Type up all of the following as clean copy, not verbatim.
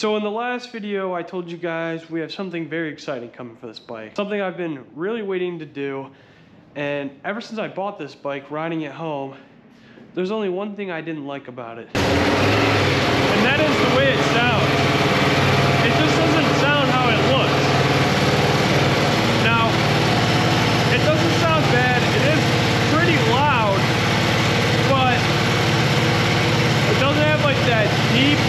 So in the last video, I told you guys we have something very exciting coming for this bike. Something I've been really waiting to do. And ever since I bought this bike, riding it home, there's only one thing I didn't like about it. And that is the way it sounds. It just doesn't sound how it looks. Now, it doesn't sound bad. It is pretty loud, but it doesn't have like that deep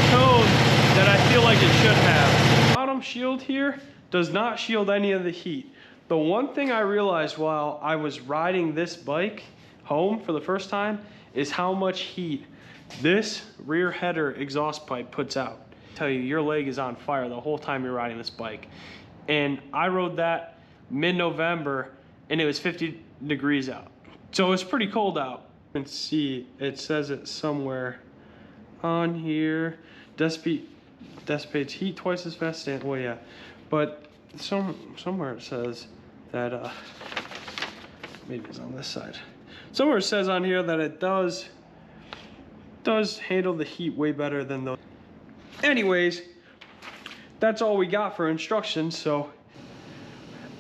tone that I feel like it should have. The bottom shield here does not shield any of the heat. The one thing I realized while I was riding this bike home for the first time is how much heat this rear header exhaust pipe puts out. I tell you, your leg is on fire the whole time you're riding this bike. And I rode that mid-November and it was 50 degrees out. So it's pretty cold out. You can see it says it somewhere on here. Dissipates heat twice as fast. Well, yeah, but somewhere it says that maybe it's on this side. Somewhere it says on here that it does handle the heat way better than those. Anyways, that's all we got for instructions. So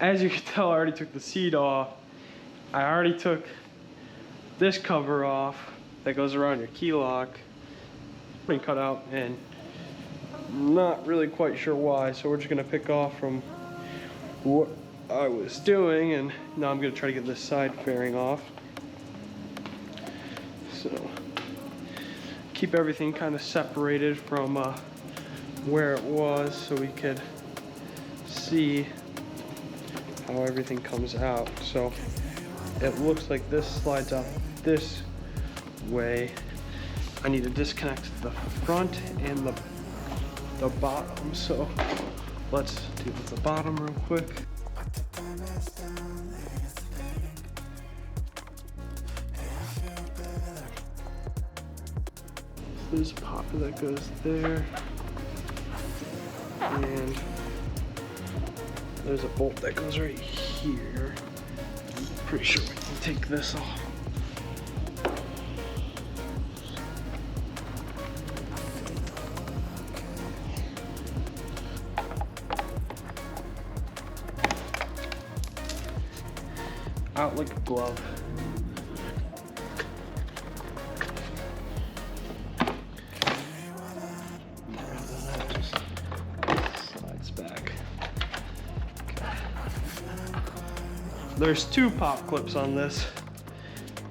as you can tell, I already took the seat off. I already took this cover off that goes around your key lock. Pretty cut out, and I'm not really quite sure why, so we're just gonna pick off from what I was doing, and now I'm gonna try to get this side fairing off. So keep everything kind of separated from where it was so we could see how everything comes out. So it looks like this slides out this way. I need to disconnect the front and the bottom, so let's do the bottom real quick. There's a popper that goes there, and there's a bolt that goes right here. I'm pretty sure we can take this off. Out like a glove. Just slides back. Okay. There's two pop clips on this.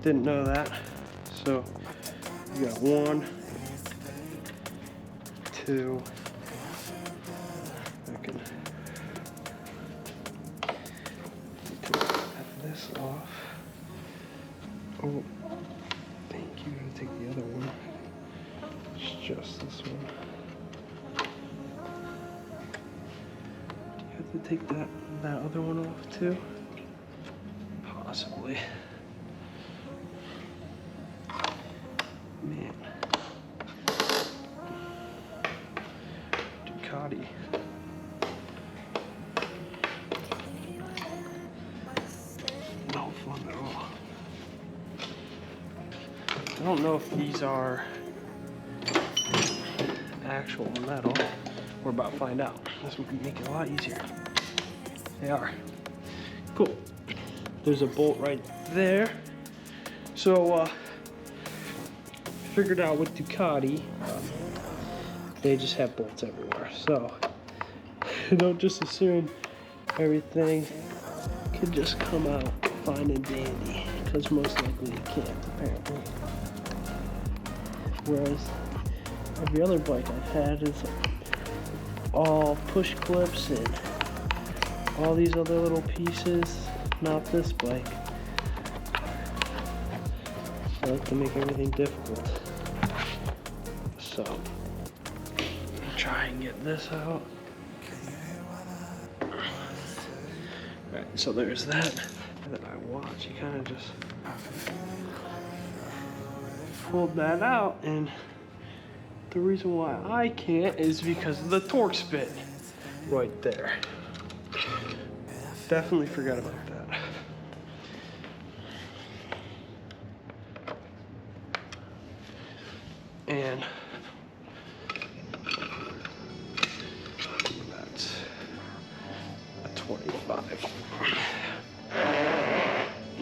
Didn't know that. So you got 1, 2. I can this off. Oh, thank you. I'm gonna take the other one. It's just this one. Do you have to take that other one off too? Possibly. Man. Ducati. I don't know if these are actual metal. We're about to find out. This would make it a lot easier. They are. Cool. There's a bolt right there. So, figured out with Ducati, they just have bolts everywhere. So, don't just assume everything can just come out fine and dandy, because most likely it can't, apparently. Whereas every other bike I've had is all push clips and all these other little pieces. Not this bike. I like to make everything difficult. So, try and get this out. Alright, so there's that. And then I watch, you kind of just pulled that out, and the reason why I can't is because of the torque spit right there. Definitely forgot about that. And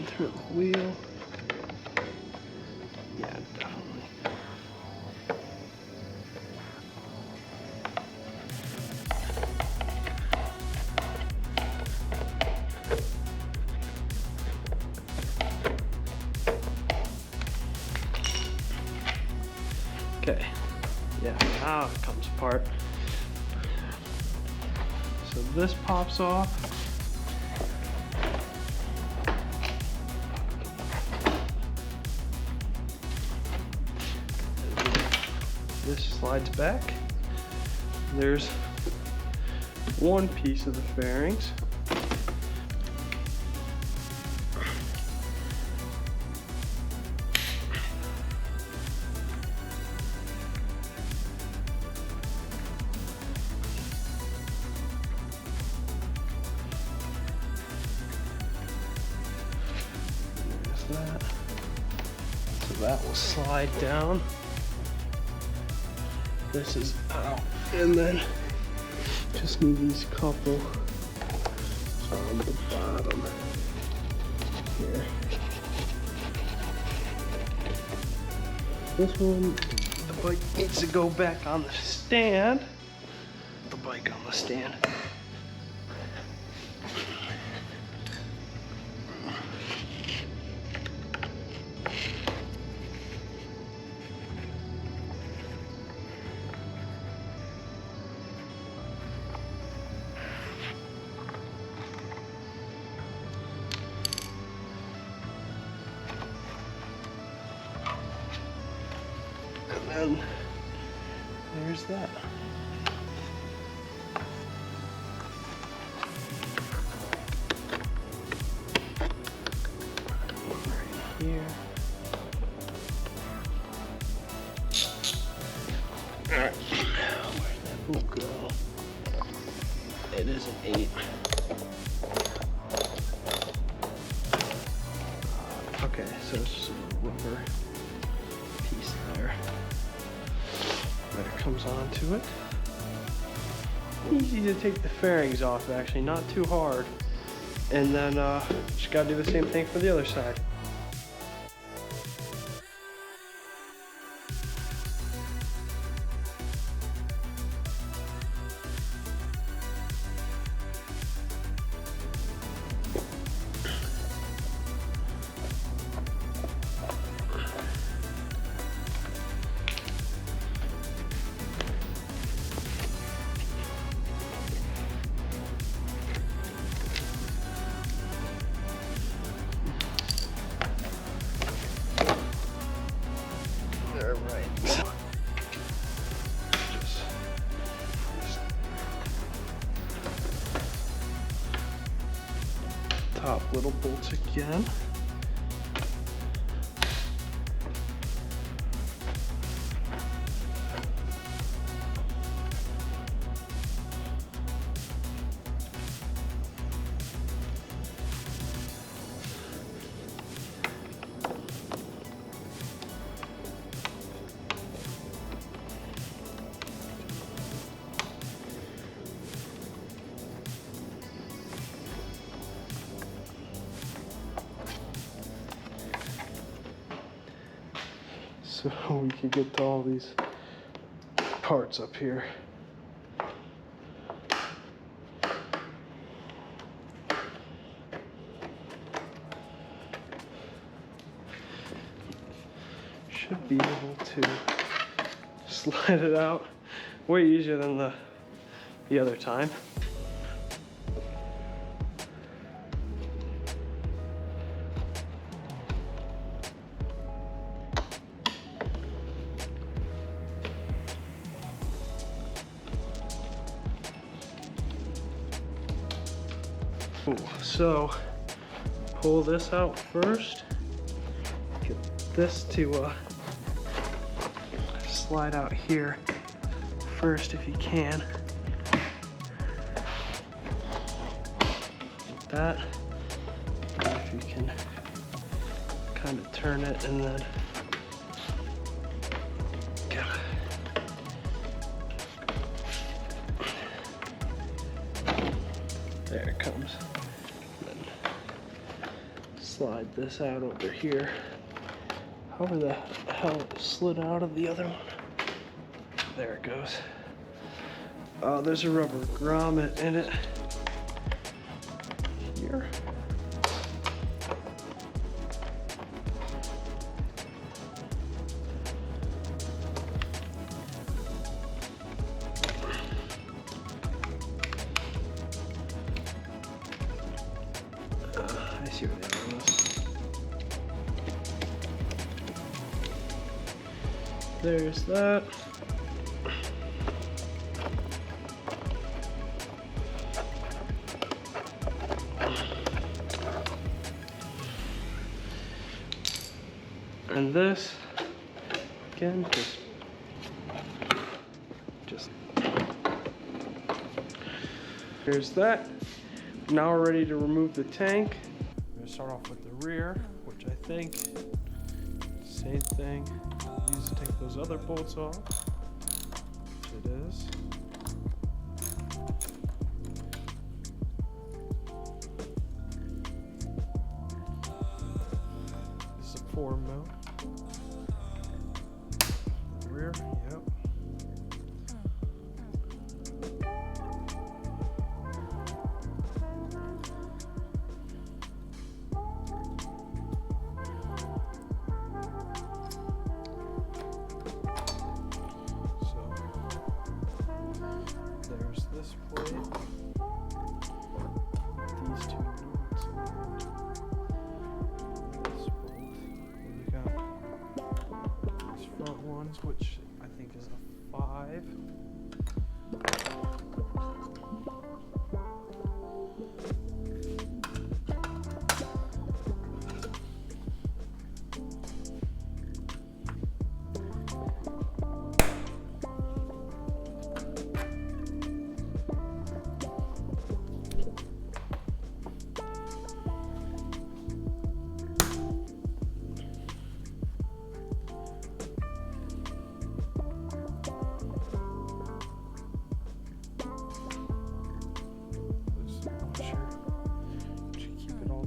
Turn the wheel. Yeah, definitely. Okay, yeah, now it comes apart. So this pops off. This slides back. There's one piece of the fairings. That. So that will slide down. This is out. And then just need these couple on the bottom here. This one, the bike needs to go back on the stand. The bike on the stand. And there's that. Right here. Alright. Where'd that boot go? It is an 8. Okay, so it's just a rubber piece there. That comes onto it. Easy to take the fairings off, actually, not too hard. And then just gotta do the same thing for the other side. Top little bolts again. So we can get to all these parts up here. Should be able to slide it out way easier than the other time. So pull this out first, get this to slide out here first if you can, like that. And if you can kind of turn it and then there it comes. slide this out over here. However the hell it slid out of the other one. There it goes. Oh, there's a rubber grommet in it. Here. I see where the other one is. There's that. And this, again, just here's that. Now we're ready to remove the tank. I'm gonna start off with the rear, which I think, same thing, use to take those other bolts off, which it is. This is a form mount. Rear, yep. There's this plate, these two nuts, this bolt. And you got these front ones, which I think is a 5.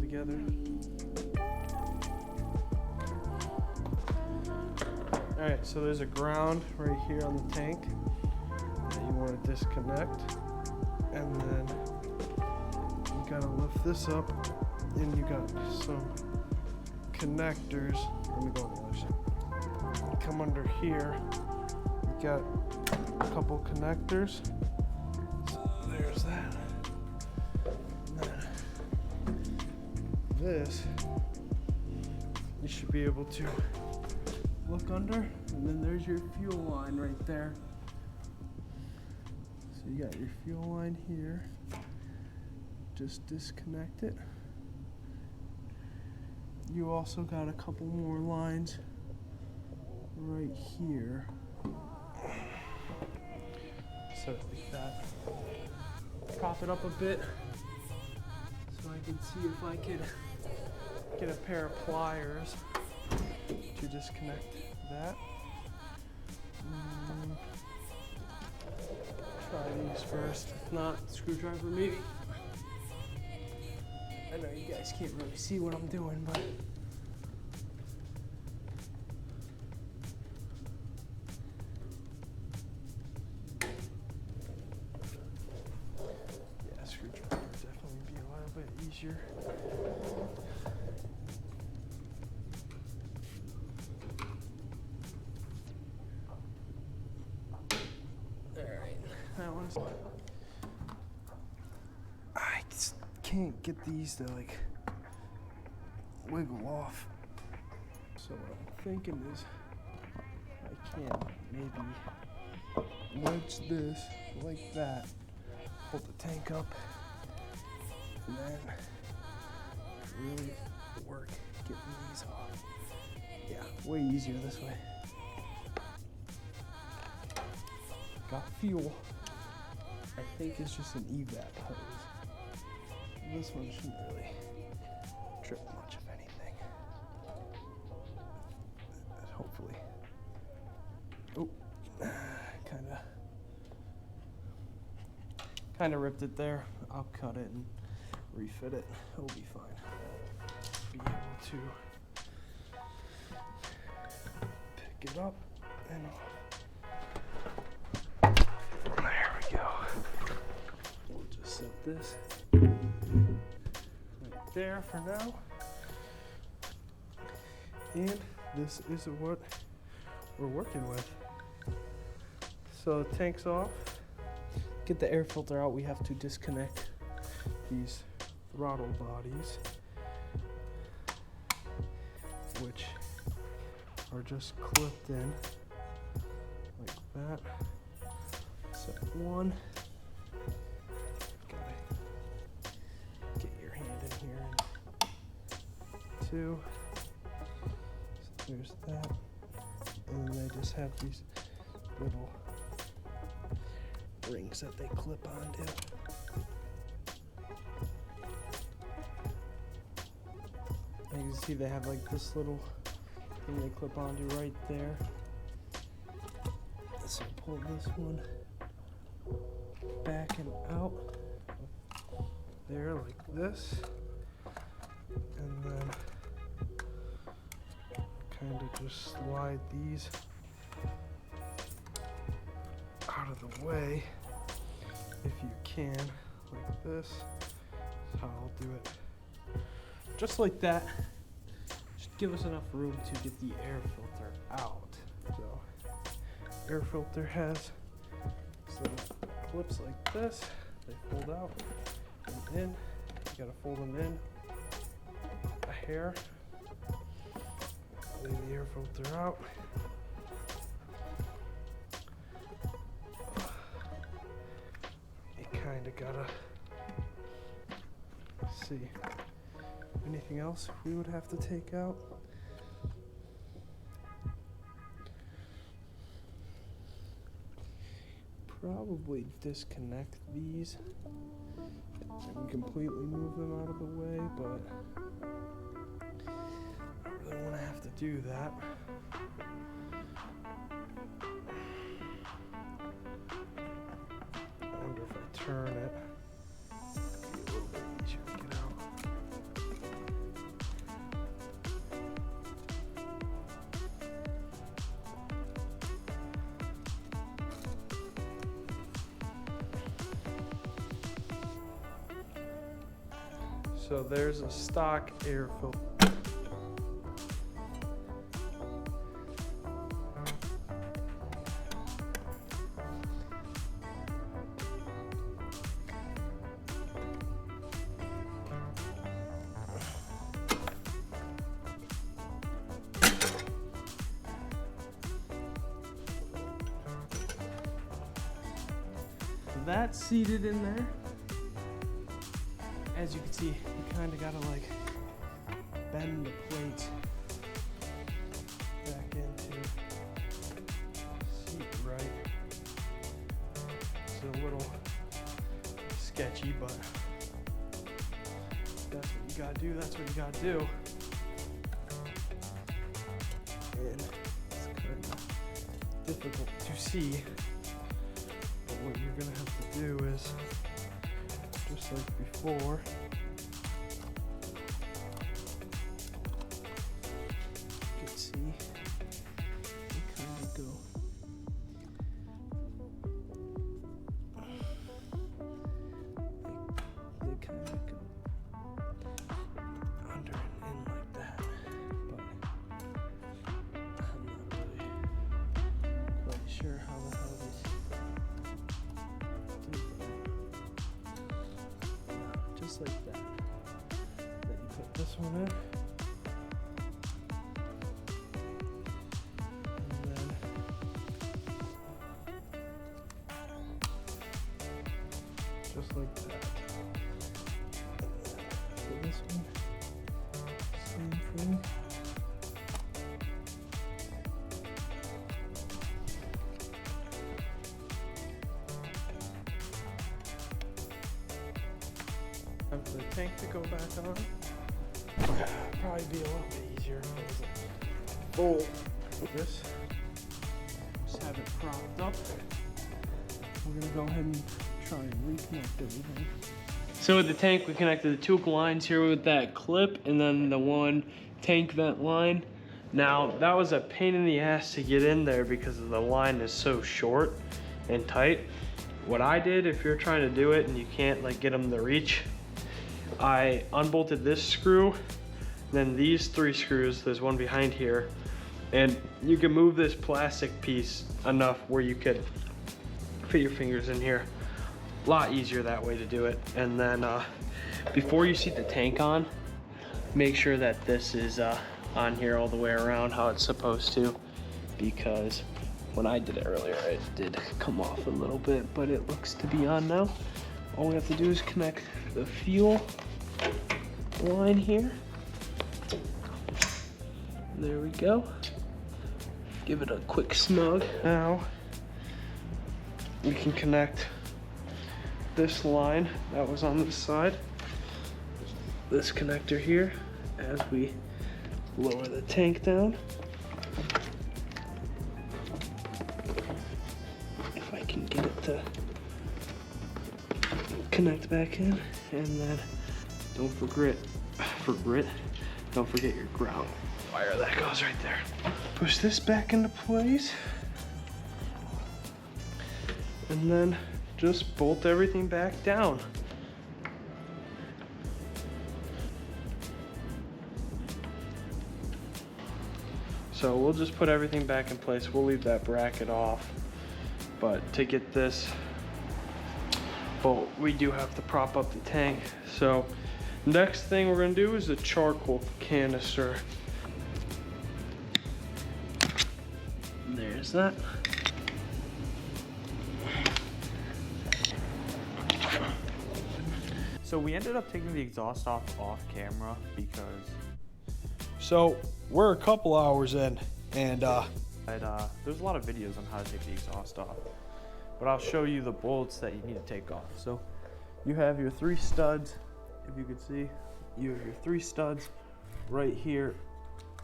Together. Alright, so there's a ground right here on the tank that you want to disconnect, and then you gotta lift this up, and you got some connectors. Let me go on the other side. Come under here, you got a couple connectors. So there's that. This, you should be able to look under, and then there's your fuel line right there. So you got your fuel line here. Just disconnect it. You also got a couple more lines right here. So like that. Prop it up a bit so I can see if I could get a pair of pliers to disconnect that. Try these first. If not, screwdriver maybe. I know you guys can't really see what I'm doing, but yeah, screwdriver would definitely be a little bit easier. I just can't get these to like wiggle off. So what I'm thinking is I can maybe wedge this like that, hold the tank up, and then really work getting these off. Yeah, way easier this way. Got fuel. I think it's just an evap hose. This one shouldn't really trip much of anything. Hopefully. Oh, kinda ripped it there. I'll cut it and refit it. It'll be fine. But yeah. to pick it up and there we go. We'll just set this right there for now. And this is what we're working with. So the tank's off. Get the air filter out, we have to disconnect these throttle bodies, which are just clipped in like that. Set one. Gotta get your hand in here. And two. So there's that. And then they just have these little rings that they clip onto. And you can see they have like this little thing they clip onto right there. So pull this one back and out there like this, and then kind of just slide these out of the way if you can, like this. That's how I'll do it. Just like that. Just give us enough room to get the air filter out. So, air filter has some clips like this. They fold out and in. You gotta fold them in a hair. Lay the air filter out. You kinda gotta see. Anything else we would have to take out? Probably disconnect these and completely move them out of the way, but I don't really want to have to do that. I wonder if I turn it, it'd be a little bit easier to get out. So there's a stock air filter. That's seated in there. As you can see, you kind of gotta like bend the plate back into seat right. It's a little sketchy, but that's what you gotta do. That's what you gotta do. And it's kind of difficult to see, but what you're gonna have to do is, just like before, you can see they kind of go they kind of go under and in like that, but I'm not really quite sure how the hell these do that. Just like that. Then you put this one in. And then just like that. For this one, same thing. Time for the tank to go back on. Probably be a little bit easier if it was full. This. Just have it propped up. We're gonna go ahead and try and reconnect everything. So with the tank, we connected the two lines here with that clip, and then the one tank vent line. Now, that was a pain in the ass to get in there because the line is so short and tight. What I did, if you're trying to do it and you can't like get them to reach, I unbolted this screw, then these 3 screws, there's one behind here, and you can move this plastic piece enough where you could fit your fingers in here. A lot easier that way to do it. And then before you seat the tank on, make sure that this is on here all the way around how it's supposed to, because when I did it earlier, it did come off a little bit, but it looks to be on now. All we have to do is connect the fuel line here. There we go. Give it a quick snug. Now we can connect this line that was on this side, this connector here, as we lower the tank down. If I can get it to connect back in, and then don't forget your ground wire that goes right there. Push this back into place, and then just bolt everything back down. So we'll just put everything back in place. We'll leave that bracket off, but to get this bolt, we do have to prop up the tank. So next thing we're gonna do is the charcoal canister. There's that. So we ended up taking the exhaust off camera because So we're a couple hours in, and there's a lot of videos on how to take the exhaust off, but I'll show you the bolts that you need to take off. So you have your 3 studs, if you could see, you have your 3 studs right here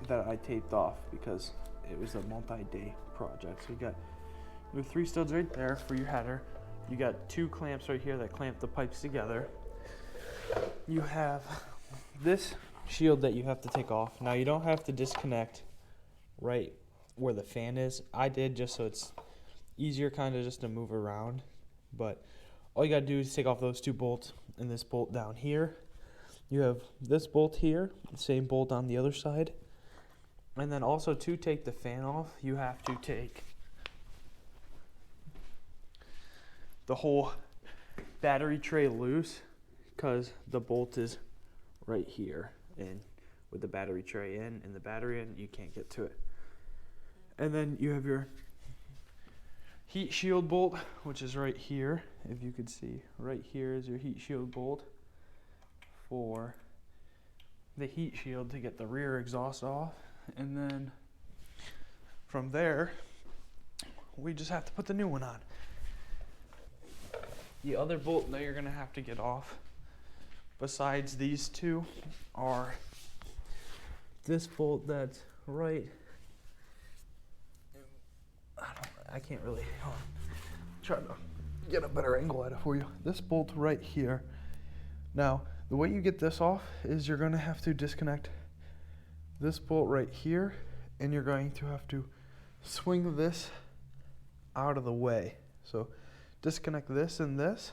that I taped off because it was a multi-day project. So you got your 3 studs right there for your header. You got 2 clamps right here that clamp the pipes together. You have this shield that you have to take off. Now you don't have to disconnect right where the fan is. I did, just so it's easier kind of just to move around, but all you gotta do is take off those 2 bolts and this bolt down here. You have this bolt here, same bolt on the other side, and then also to take the fan off, you have to take the whole battery tray loose, because the bolt is right here, and with the battery tray in and the battery in, you can't get to it. And then you have your heat shield bolt, which is right here. If you could see, right here is your heat shield bolt for the heat shield to get the rear exhaust off. And then from there, we just have to put the new one on. The other bolt that you're gonna have to get off, besides these 2, are this bolt that's right. I can't really try to get a better angle at it for you. This bolt right here. Now, the way you get this off is you're going to have to disconnect this bolt right here, and you're going to have to swing this out of the way. So disconnect this and this,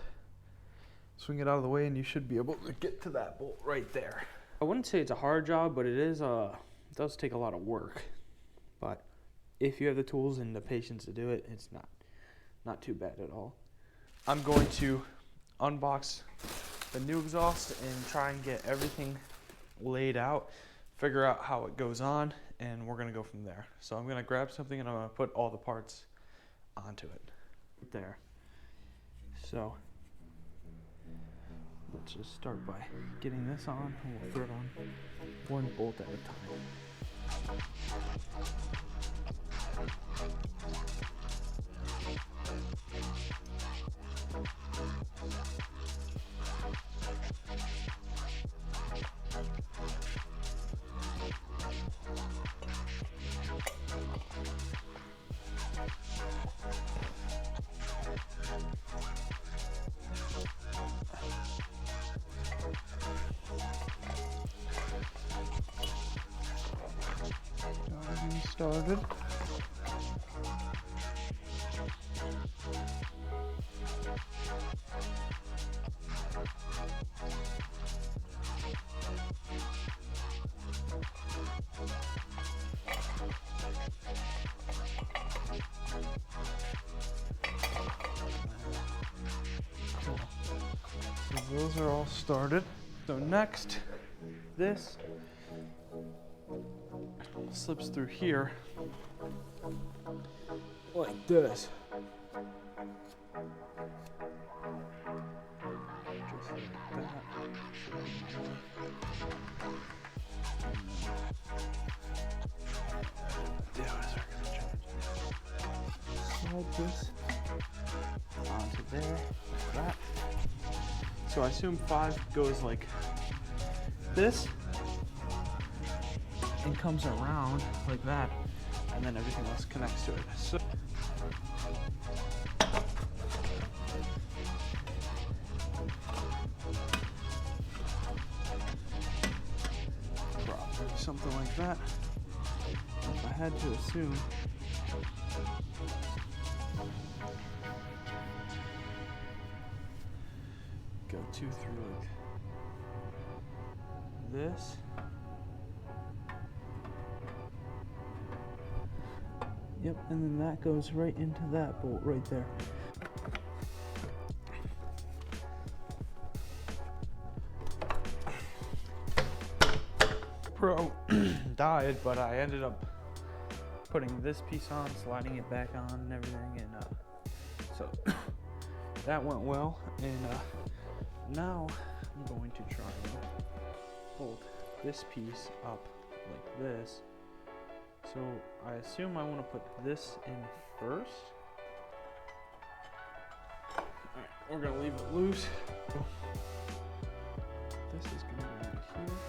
swing it out of the way, and you should be able to get to that bolt right there. I wouldn't say it's a hard job, but it does take a lot of work. But if you have the tools and the patience to do it, it's not too bad at all. I'm going to unbox the new exhaust and try and get everything laid out, figure out how it goes on, and we're gonna go from there. So I'm gonna grab something and I'm gonna put all the parts onto it. There. So let's just start by getting this on, and we'll throw it on one bolt at a time. started. So those are all started. So next, this slips through here like this. Just like that. Slide this onto there, like that. So I assume 5 goes like this and comes around like that, and then everything else connects to it. So probably something like that. If I had to assume, go 2 through like this. Yep, and then that goes right into that bolt right there. Pro died, but I ended up putting this piece on, sliding it back on and everything, and so that went well. And now I'm going to try and bolt this piece up like this. So I assume I want to put this in first. Alright, we're going to leave it loose. This is going to go into here.